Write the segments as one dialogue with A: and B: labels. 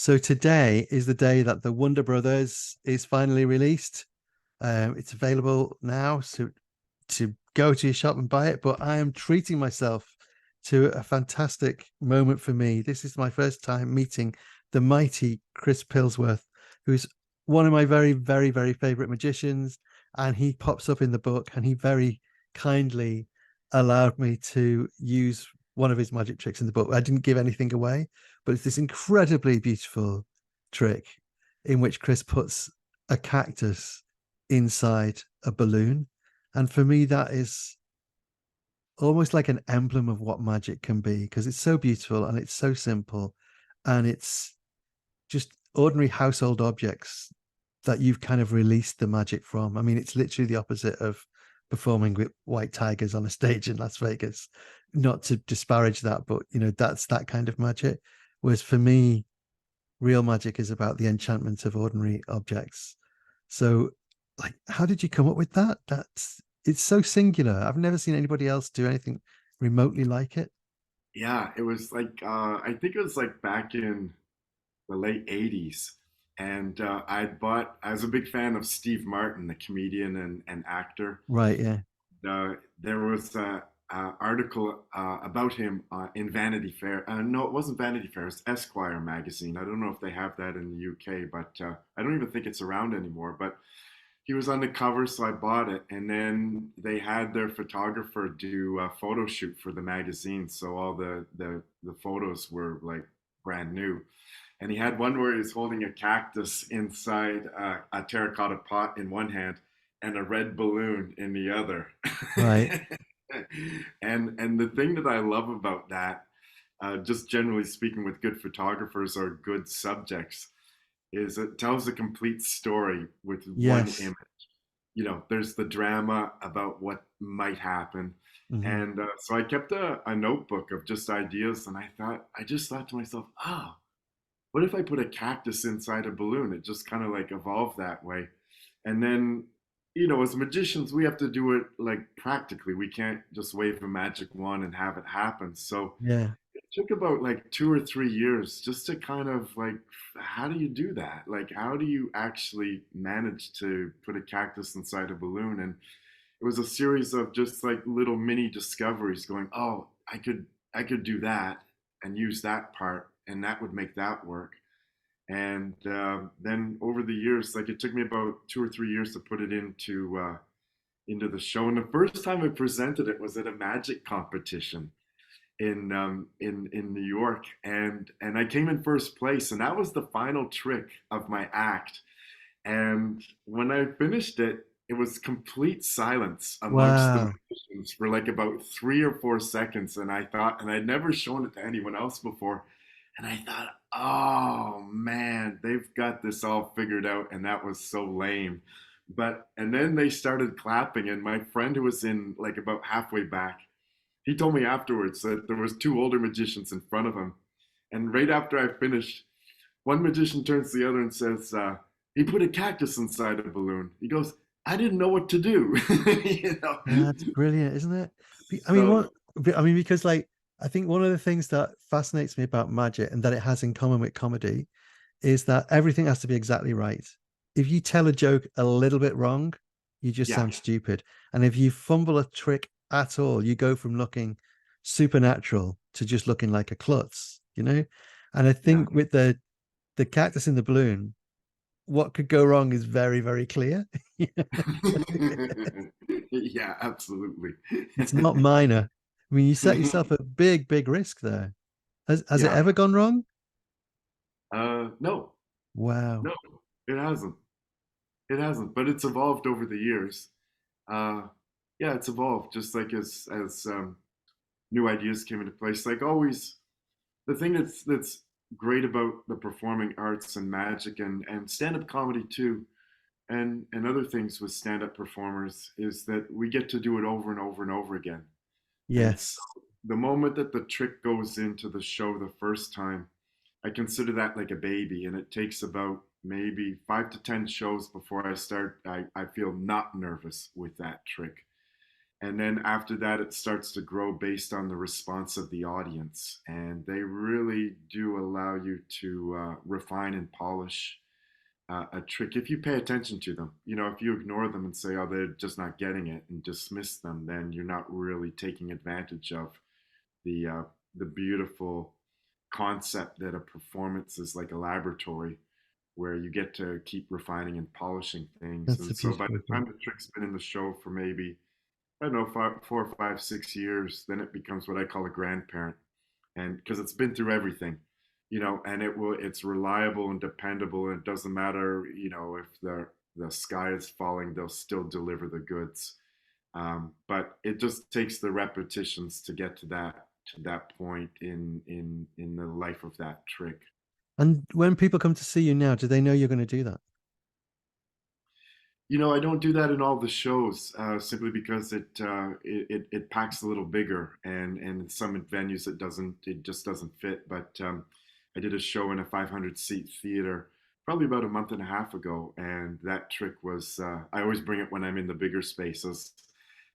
A: So today is the day that the Wonder Brothers is finally released. It's available now, so to go to your shop and buy it. But I am treating myself to a fantastic moment for me. This is my first time meeting the mighty Chris Pilsworth, who's one of my very, very, very favorite magicians. And he pops up in the book, and he very kindly allowed me to use one of his magic tricks in the book. I didn't give anything away, but it's this incredibly beautiful trick in which Chris puts a cactus inside a balloon. And for me, that is almost like an emblem of what magic can be, because it's so beautiful and it's so simple, and it's just ordinary household objects that you've kind of released the magic from. I mean, it's literally the opposite of performing with white tigers on a stage in Las Vegas. Not to disparage that, but that's that kind of magic. Whereas for me, real magic is about the enchantment of ordinary objects. So, like, how did you come up with that? It's so singular. I've never seen anybody else do anything remotely like it.
B: Yeah, it was like I think it was like back in the late 80s. And I was a big fan of Steve Martin, the comedian and actor.
A: Right, yeah.
B: There was a article about him in Vanity Fair. No, it wasn't Vanity Fair, it's Esquire magazine. I don't know if they have that in the UK, but I don't even think it's around anymore. But he was on the cover, so I bought it. And then they had their photographer do a photo shoot for the magazine, so all the photos were like brand new. And he had one where he's holding a cactus inside a terracotta pot in one hand and a red balloon in the other.
A: Right.
B: And the thing that I love about that, just generally speaking, with good photographers or good subjects, is it tells a complete story with one
A: Yes.
B: image. There's the drama about what might happen.
A: Hmm.
B: And so I kept a notebook of just ideas, and I just thought to myself, what if I put a cactus inside a balloon? It just kind of like evolved that way. And then, as magicians, we have to do it like practically. We can't just wave a magic wand and have it happen. So
A: Yeah.
B: it took about like 2 or 3 years just to kind of like, how do you do that? Like, how do you actually manage to put a cactus inside a balloon? And it was a series of just like little mini discoveries going, oh, I could do that and use that part, and that would make that work. And then over the years, like it took me about 2 or 3 years to put it into the show. And the first time I presented it was at a magic competition in New York, and I came in first place, and that was the final trick of my act. And when I finished it, it was complete silence amongst the
A: Wow.
B: musicians for like about 3 or 4 seconds. And I thought, and I'd never shown it to anyone else before. And I thought, oh man, they've got this all figured out. And that was so lame. And then they started clapping. And my friend who was in like about halfway back, he told me afterwards that there was two older magicians in front of him. And right after I finished, one magician turns to the other and says, he put a cactus inside a balloon. He goes, I didn't know what to do. you know?
A: That's brilliant, isn't it? I mean,
B: So,
A: what? I mean, because like I think one of the things that fascinates me about magic and that it has in common with comedy is that everything has to be exactly right. If you tell a joke a little bit wrong, you just
B: yeah,
A: sound stupid. And if you fumble a trick at all, you go from looking supernatural to just looking like a klutz. And I
B: yeah.
A: think with the cactus in the balloon, what could go wrong is very, very clear.
B: yeah, absolutely.
A: It's not minor. I mean, you set yourself a big, big risk there. Has it
B: yeah.
A: ever gone wrong?
B: No,
A: Wow.
B: no, it hasn't. It hasn't, but it's evolved over the years. Uh, yeah, it's evolved just like as new ideas came into place. Like always, the thing that's great about the performing arts and magic and stand-up comedy too, and other things with stand-up performers is that we get to do it over and over and over again. And so
A: Yes.
B: the moment that the trick goes into the show the first time, I consider that like a baby, and it takes about maybe 5 to 10 shows before I feel not nervous with that trick. And then after that, it starts to grow based on the response of the audience. And they really do allow you to refine and polish a trick if you pay attention to them. You know, if you ignore them and say, oh, they're just not getting it and dismiss them, then you're not really taking advantage of the uh, the beautiful concept that a performance is like a laboratory where you get to keep refining and polishing things.
A: That's
B: And
A: a
B: so by
A: beautiful
B: the
A: thing.
B: time the trick's been in the show for maybe, I don't know, 4 or 5, 6 years, then it becomes what I call a grandparent. And because it's been through everything, you know, and it's reliable and dependable, and it doesn't matter, you know, if the sky is falling, they'll still deliver the goods. But it just takes the repetitions to get to that point in the life of that trick.
A: And when people come to see you now, do they know you're going to do that?
B: You know, I don't do that in all the shows simply because it packs a little bigger, and in some venues it just doesn't fit. But I did a show in a 500 seat theater probably about a month and a half ago, and that trick was I always bring it when I'm in the bigger spaces,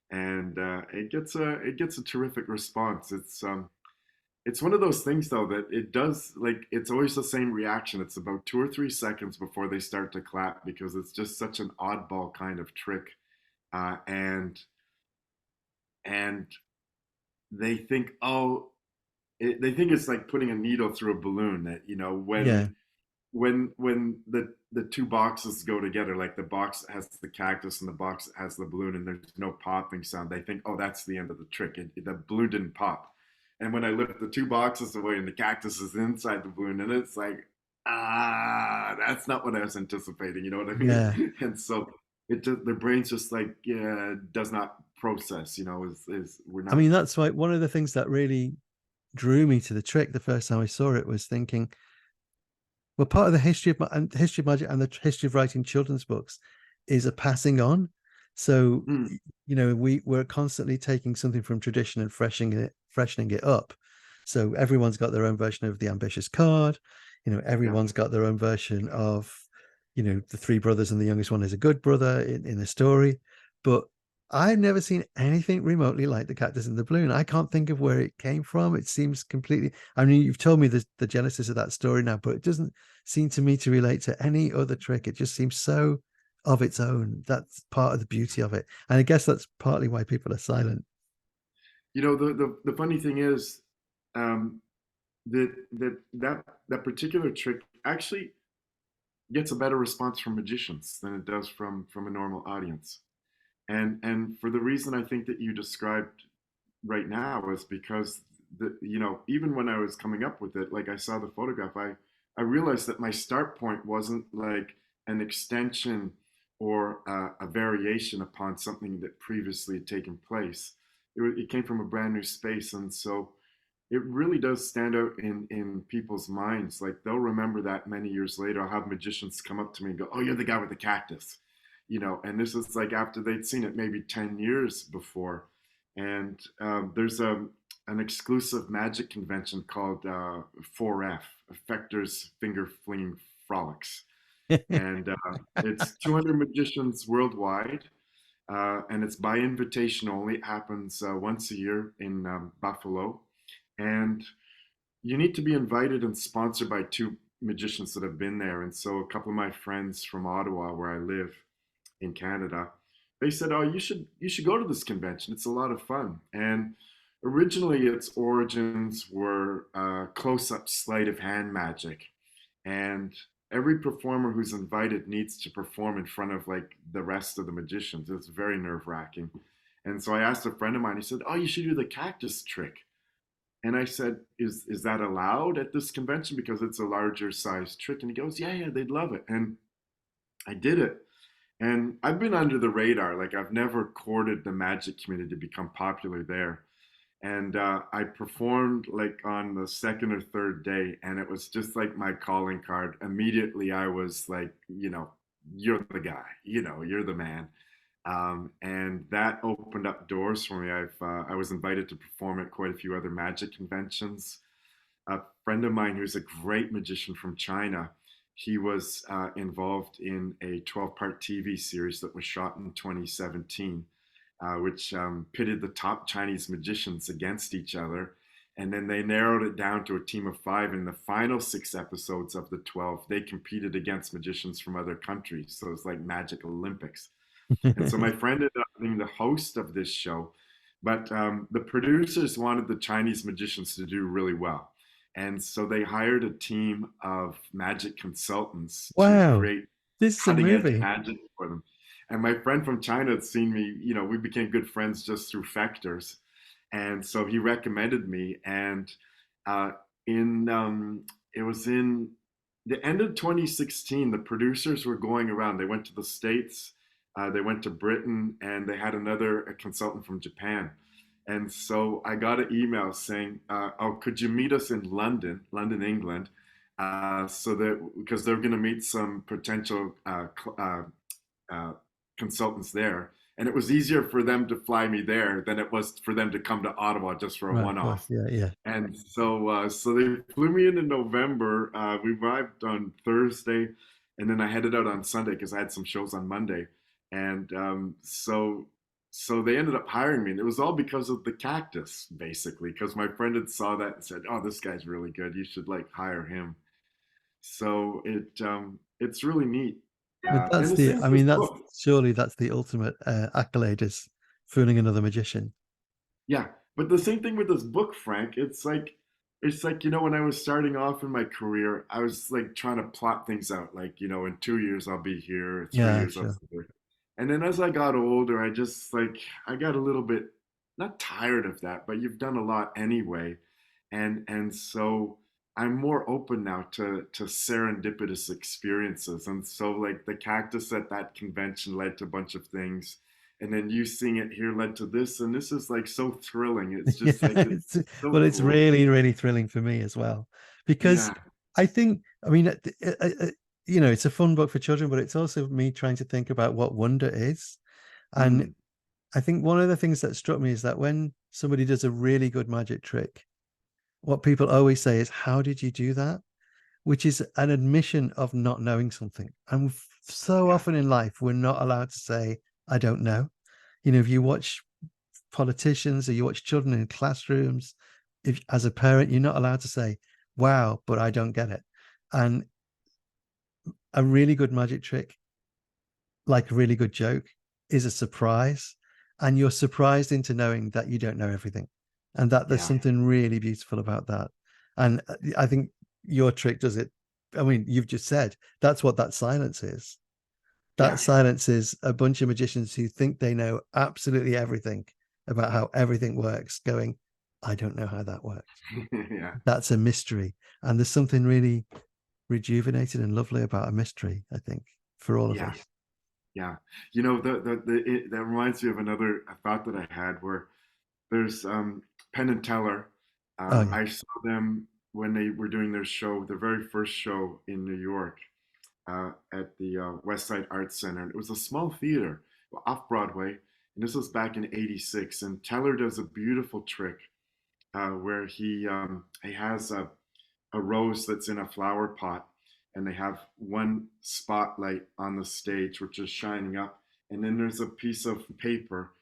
B: and it gets a terrific response. It's one of those things though that it does, like, it's always the same reaction. It's about 2 or 3 seconds before they start to clap because it's just such an oddball kind of trick. Uh, and and they think, oh, they think it's like putting a needle through a balloon. That, you know,
A: Yeah,
B: when the two boxes go together, like the box that has the cactus and the box that has the balloon, and there's no popping sound, they think, oh, that's the end of the trick. The balloon didn't pop. And when I lift the two boxes away and the cactus is inside the balloon, and it's like, that's not what I was anticipating. You know what I mean?
A: yeah.
B: And so it just, their brain's just like, yeah, does not process. You know, is we're
A: I
B: not.
A: mean, that's like one of the things that really drew me to the trick the first time I saw it was thinking, well, part of the history of magic and the history of writing children's books is a passing on. So,
B: Mm,
A: you know, we're constantly taking something from tradition and freshening it up. So everyone's got their own version of the ambitious card. You know,
B: yeah.
A: everyone's got their own version of, you know, the three brothers and the youngest one is a good brother in the story. But I've never seen anything remotely like the cactus and the balloon. I can't think of where it came from. It seems completely. I mean, you've told me the genesis of that story now, but it doesn't seem to me to relate to any other trick. It just seems so of its own. That's part of the beauty of it. And I guess that's partly why people are silent.
B: You know, the funny thing is, um, that particular trick actually gets a better response from magicians than it does from a normal audience. And for the reason I think that you described right now is because you know, even when I was coming up with it, like I saw the photograph, I realized that my start point wasn't like an extension or a variation upon something that previously had taken place. It came from a brand new space, and so it really does stand out in people's minds. Like, they'll remember that many years later. I'll have magicians come up to me and go, "Oh, you're the guy with the cactus," you know. And this is like after they'd seen it maybe 10 years before. And there's an exclusive magic convention called 4F, Effectors Finger Flinging Frolics, and it's 200 magicians worldwide. And it's by invitation only. It happens once a year in Buffalo, and you need to be invited and sponsored by two magicians that have been there. And so a couple of my friends from Ottawa, where I live in Canada, they said, "Oh, you should go to this convention. It's a lot of fun." And originally, its origins were close-up sleight of hand magic, and every performer who's invited needs to perform in front of like the rest of the magicians. It's very nerve-wracking. And so I asked a friend of mine. He said, "Oh, you should do the cactus trick." And I said, is that allowed at this convention because it's a larger size trick? And he goes, yeah, yeah, they'd love it. And I did it. And I've been under the radar. Like, I've never courted the magic community to become popular there. And I performed like on the second or third day, and it was just like my calling card. Immediately, I was like, you know, you're the guy, you know, you're the man. And that opened up doors for me. I was invited to perform at quite a few other magic conventions. A friend of mine who's a great magician from China, he was involved in a 12-part TV series that was shot in 2017. which pitted the top Chinese magicians against each other. And then they narrowed it down to a team of five. In the final 6 episodes of the 12, they competed against magicians from other countries. So it's like Magic Olympics. And so my friend ended up being the host of this show, but the producers wanted the Chinese magicians to do really well. And so they hired a team of magic consultants to
A: Wow,
B: create
A: this is a
B: cutting edge
A: movie.
B: magic for them. And my friend from China had seen me, we became good friends just through Factors. And so he recommended me. And uh, in it was in the end of 2016, the producers were going around. They went to the States, they went to Britain, and they had a consultant from Japan. And so I got an email saying, "Oh, could you meet us in London, England?" So that because they're going to meet some potential uh, consultants there, and it was easier for them to fly me there than it was for them to come to Ottawa just for a
A: Right, of
B: one-off.
A: course. Yeah, yeah.
B: And so they flew me in November. We arrived on Thursday, and then I headed out on Sunday because I had some shows on Monday. And so they ended up hiring me, and it was all because of the Cactus, basically, because my friend had saw that and said, "Oh, this guy's really good. You should like hire him." So it's really neat.
A: But
B: And
A: that's
B: the
A: the,
B: same
A: I
B: with this
A: mean, that's
B: book.
A: surely that's the ultimate accolade is fooling another magician.
B: Yeah, but the same thing with this book, Frank. It's like when I was starting off in my career, I was like trying to plot things out. Like in 2 years I'll be here, three
A: Yeah,
B: years I'll
A: sure.
B: be here. And then as I got older, I got a little bit not tired of that, but you've done a lot anyway, and so I'm more open now to serendipitous experiences. And so like the cactus at that convention led to a bunch of things, and then you seeing it here led to this, and this is like so thrilling. It's
A: Yeah,
B: just like it's so
A: well, it's
B: cool.
A: really, really thrilling for me as well, because
B: Yeah,
A: I think, I mean, it's a fun book for children, but it's also me trying to think about what wonder is. And
B: mm,
A: I think one of the things that struck me is that when somebody does a really good magic trick, what people always say is, "How did you do that?" Which is an admission of not knowing something. And so
B: yeah,
A: often in life, we're not allowed to say, "I don't know." If you watch politicians or you watch children in classrooms, if as a parent, you're not allowed to say, "Wow, but I don't get it." And a really good magic trick, like a really good joke, is a surprise. And you're surprised into knowing that you don't know everything. And that there's
B: yeah,
A: something really beautiful about that. And I think your trick does it. I mean, you've just said that's what that silence is. That
B: yeah,
A: silence is a bunch of magicians who think they know absolutely everything about how everything works, going, "I don't know how that works."
B: yeah,
A: That's a mystery. And there's something really rejuvenating and lovely about a mystery, I think, for all of
B: yeah.
A: us.
B: Yeah, that reminds me of another thought that I had where there's Penn and Teller.
A: Oh, yeah.
B: I saw them when they were doing their show, their very first show in New York, at the West Side Arts Center. It was a small theater off Broadway, and this was back in '86. And Teller does a beautiful trick where he has a rose that's in a flower pot, and they have one spotlight on the stage which is shining up, and then there's a piece of paper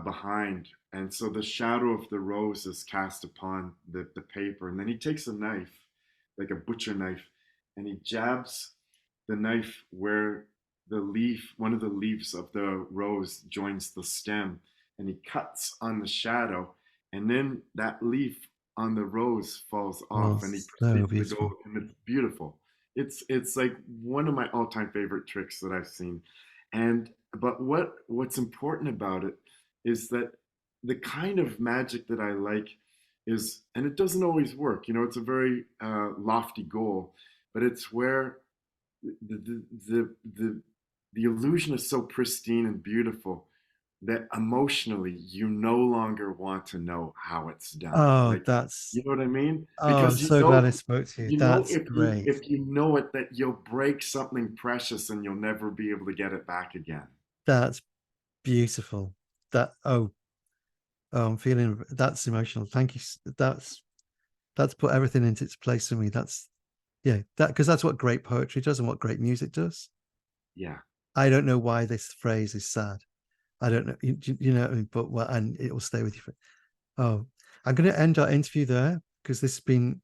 B: behind, and so the shadow of the rose is cast upon the paper, and then he takes a knife, like a butcher knife, and he jabs the knife where one of the leaves of the rose joins the stem, and he cuts on the shadow, and then that leaf on the rose falls
A: Oh,
B: off, and he
A: so
B: proceeds to go,
A: beautiful.
B: and it's beautiful. It's like one of my all-time favorite tricks that I've seen. And but what's important about it is that the kind of magic that I like is, and it doesn't always work, it's a very lofty goal, but it's where the the the the illusion is so pristine and beautiful that emotionally you no longer want to know how it's done.
A: Oh,
B: Like,
A: that's,
B: you know what I mean?
A: oh, I'm
B: Because
A: so glad I spoke to you. That's
B: if you
A: great.
B: if you know it, that you'll break something precious and you'll never be able to get it back again.
A: That's beautiful. That, oh, I'm feeling that's emotional. Thank you. That's put everything into its place for me. That's, yeah, that, because that's what great poetry does and what great music does.
B: Yeah,
A: I don't know why this phrase is sad. I don't know, you know what I mean? But well, and it will stay with you. Oh, I'm going to end our interview there because this has been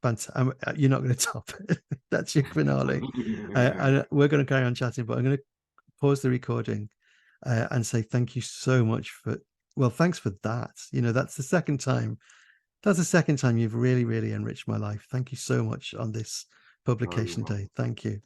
A: fantastic. You're not going to top it. That's your finale. And we're going to carry on chatting, but I'm going to pause the recording and say thank you so much for, well, thanks for that. You know, that's the second time. That's the second time you've really, really enriched my life. Thank you so much on this
B: Oh, you're
A: publication day.
B: welcome.
A: Thank you.